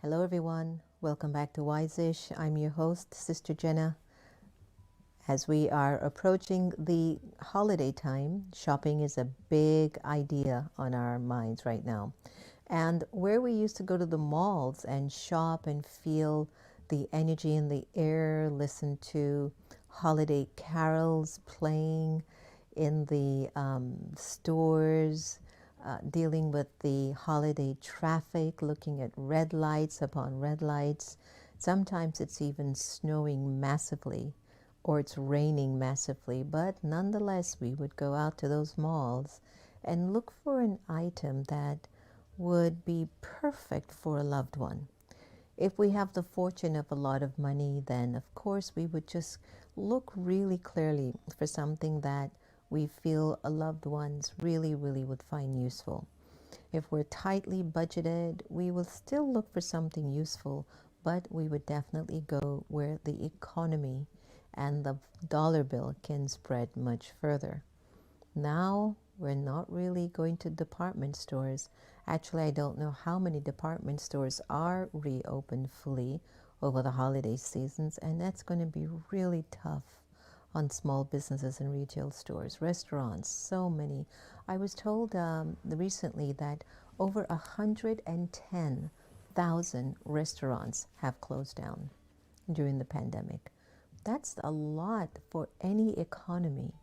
Hello everyone, welcome back to Wise-ish. I'm your host, Sister Jenna. As we are approaching the holiday time, shopping is a big idea on our minds right now. And where we used to go to the malls and shop and feel the energy in the air, listen to holiday carols playing in the stores, dealing with the holiday traffic, looking at red lights upon red lights. Sometimes it's even snowing massively or it's raining massively, but nonetheless, we would go out to those malls and look for an item that would be perfect for a loved one. If we have the fortune of a lot of money, then of course we would just look really clearly for something that we feel a loved ones really would find useful. If we're tightly budgeted, we will still look for something useful, but we would definitely go where the economy and the dollar bill can spread much further. Now we're not really going to department stores. Actually, I don't know how many department stores are reopened fully over the holiday seasons, and that's going to be really tough on small businesses and retail stores, restaurants, so many. I was told recently that over 110,000 restaurants have closed down during the pandemic. That's a lot for any economy,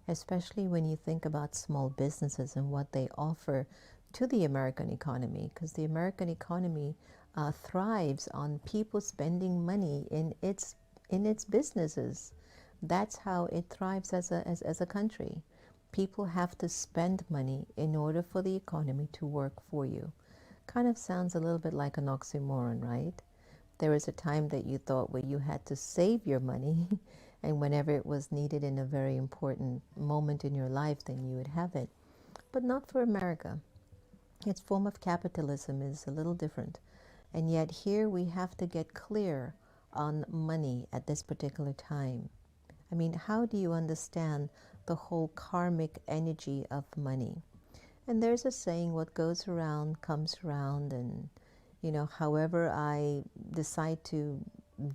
especially when you think about small businesses and what they offer to the American economy, because the American economy thrives on people spending money in its businesses. That's how it thrives as a country. People have to spend money in order for the economy to work for you. Kind of sounds a little bit like an oxymoron, right? There was a time that you thought where you had to save your money, and whenever it was needed in a very important moment in your life, then you would have it. But not for America. Its form of capitalism is a little different. And yet here we have to get clear on money at this particular time. I mean, how do you understand the whole karmic energy of money? And there's a saying, what goes around comes around, and however I decide to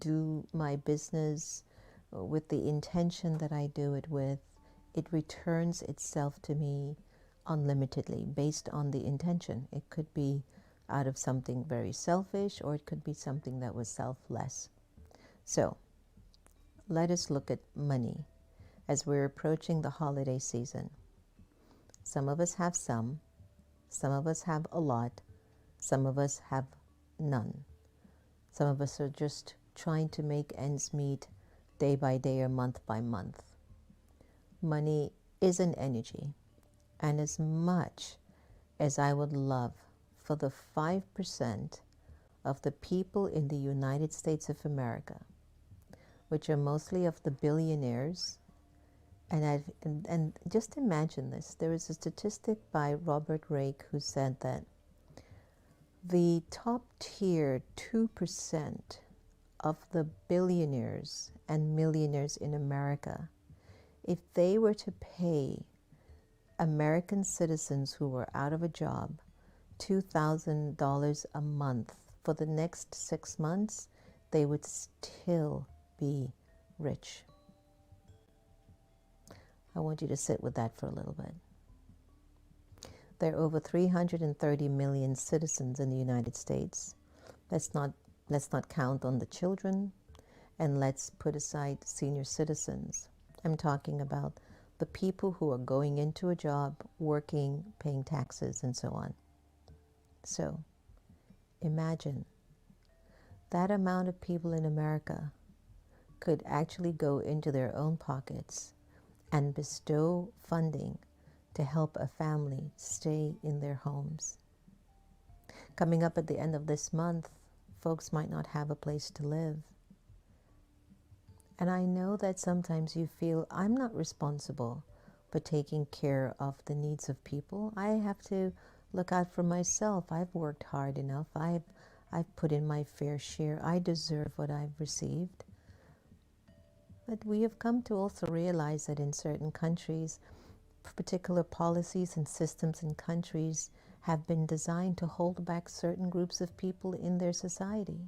do my business with the intention that I do it with, it returns itself to me unlimitedly based on the intention. It could be out of something very selfish, or it could be something that was selfless. So let us look at money as we're approaching the holiday season. Some of us have some of us have a lot, some of us have none. Some of us are just trying to make ends meet day by day or month by month. Money is an energy, and as much as I would love for the 5% of the people in the United States of America, which are mostly of the billionaires, and just imagine this. There is a statistic by Robert Rake who said that the top tier 2% of the billionaires and millionaires in America, if they were to pay American citizens who were out of a job $2,000 a month for the next 6 months, they would still be rich. I want you to sit with that for a little bit. There are over 330 million citizens in the United States. Let's not count on the children, and let's put aside senior citizens. I'm talking about the people who are going into a job, working, paying taxes, and so on. So imagine that amount of people in America could actually go into their own pockets and bestow funding to help a family stay in their homes. Coming up at the end of this month, folks might not have a place to live. And I know that sometimes you feel, I'm not responsible for taking care of the needs of people. I have to look out for myself. I've worked hard enough. I've put in my fair share. I deserve what I've received. But we have come to also realize that in certain countries, particular policies and systems in countries have been designed to hold back certain groups of people in their society.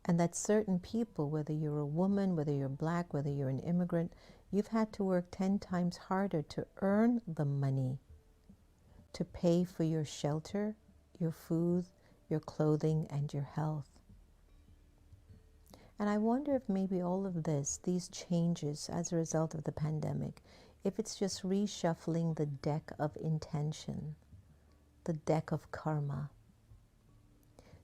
And that certain people, whether you're a woman, whether you're black, whether you're an immigrant, you've had to work 10 times harder to earn the money to pay for your shelter, your food, your clothing, and your health. And I wonder if maybe all of this, these changes as a result of the pandemic, if it's just reshuffling the deck of intention, the deck of karma.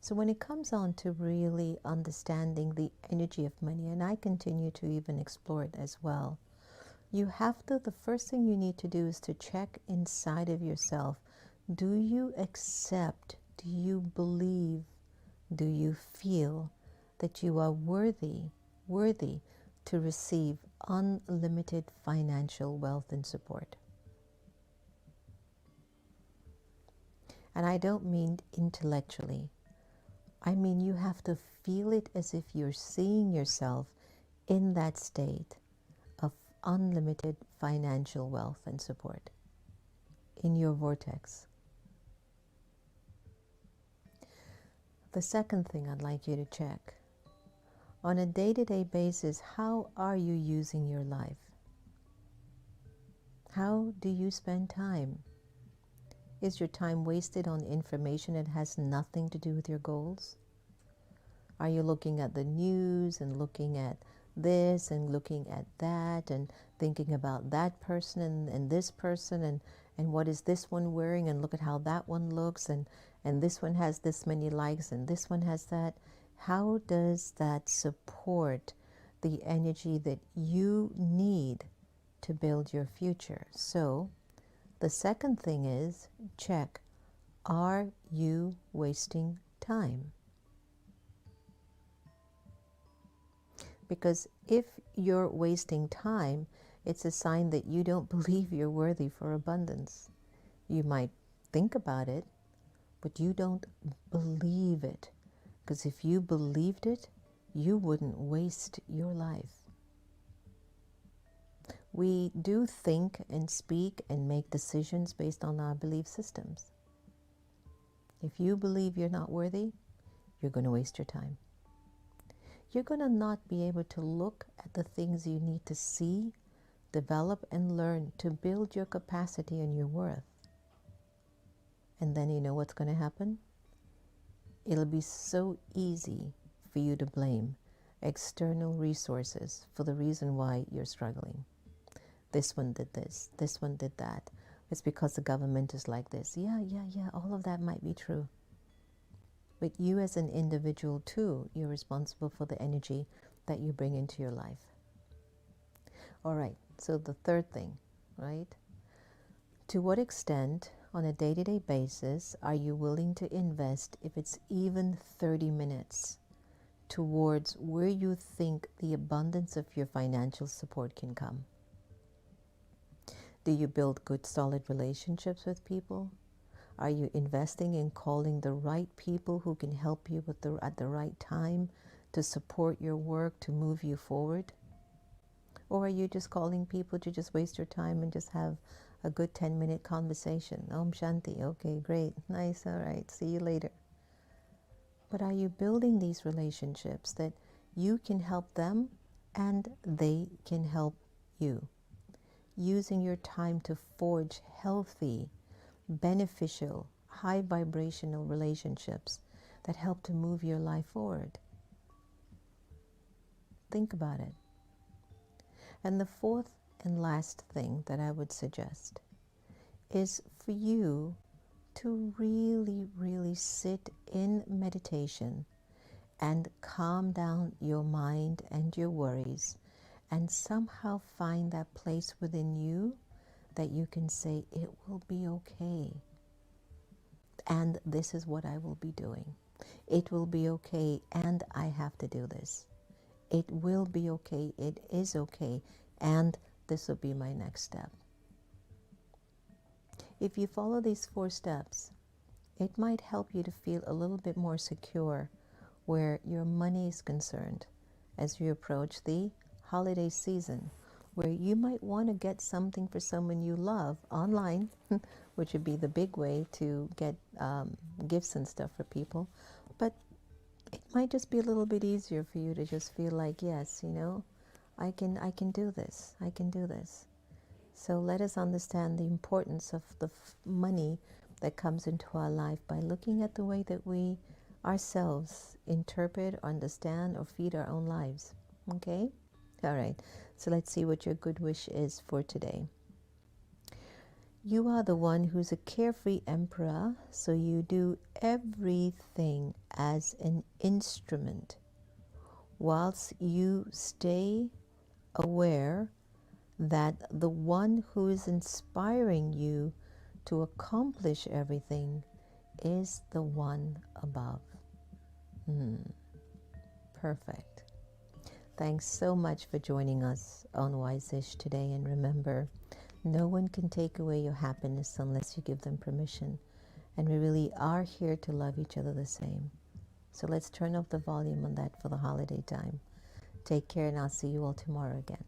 So when it comes on to really understanding the energy of money, and I continue to even explore it as well, you have to, the first thing you need to do is to check inside of yourself. Do you accept, do you believe, do you feel that you are worthy to receive unlimited financial wealth and support? And I don't mean intellectually. I mean you have to feel it as if you're seeing yourself in that state of unlimited financial wealth and support in your vortex. The second thing I'd like you to check, on a day-to-day basis, how are you using your life? How do you spend time? Is your time wasted on information that has nothing to do with your goals? Are you looking at the news and looking at this and looking at that and thinking about that person and this person and what is this one wearing and look at how that one looks and this one has this many likes and this one has that? How does that support the energy that you need to build your future? So the second thing is check, are you wasting time? Because if you're wasting time, it's a sign that you don't believe you're worthy for abundance. You might think about it, but you don't believe it. Because if you believed it, you wouldn't waste your life. We do think and speak and make decisions based on our belief systems. If you believe you're not worthy, you're going to waste your time. You're going to not be able to look at the things you need to see, develop, and learn to build your capacity and your worth. And then you know what's going to happen? It'll be so easy for you to blame external resources for the reason why you're struggling. This one did this one did that. It's because the government is like this. Yeah, all of that might be true. But you as an individual too, you're responsible for the energy that you bring into your life. All right, so the third thing, right? To what extent on a day-to-day basis are you willing to invest, if it's even 30 minutes, towards where you think the abundance of your financial support can come? Do you build good, solid relationships with people? Are you investing in calling the right people who can help you at the right time to support your work, to move you forward? Or are you just calling people to just waste your time and just have a good 10-minute conversation? Om Shanti, okay, great, nice, all right, see you later. But are you building these relationships that you can help them and they can help you? Using your time to forge healthy, beneficial, high vibrational relationships that help to move your life forward. Think about it. And the fourth and last thing that I would suggest is for you to really, really sit in meditation and calm down your mind and your worries and somehow find that place within you that you can say, it will be okay. And this is what I will be doing. It will be okay, and I have to do this. It will be okay, it is okay, and this will be my next step. If you follow these 4 steps, it might help you to feel a little bit more secure where your money is concerned as you approach the holiday season, where you might want to get something for someone you love online, which would be the big way to get gifts and stuff for people. But it might just be a little bit easier for you to just feel like, yes, I can do this. I can do this. So let us understand the importance of the money that comes into our life by looking at the way that we ourselves interpret, understand, or feed our own lives. Okay? All right. So let's see what your good wish is for today. You are the one who's a carefree emperor, so you do everything as an instrument, whilst you stay aware that the one who is inspiring you to accomplish everything is the one above. Perfect. Thanks so much for joining us on Wise-ish today. And remember, no one can take away your happiness unless you give them permission. And we really are here to love each other the same. So let's turn up the volume on that for the holiday time. Take care, and I'll see you all tomorrow again.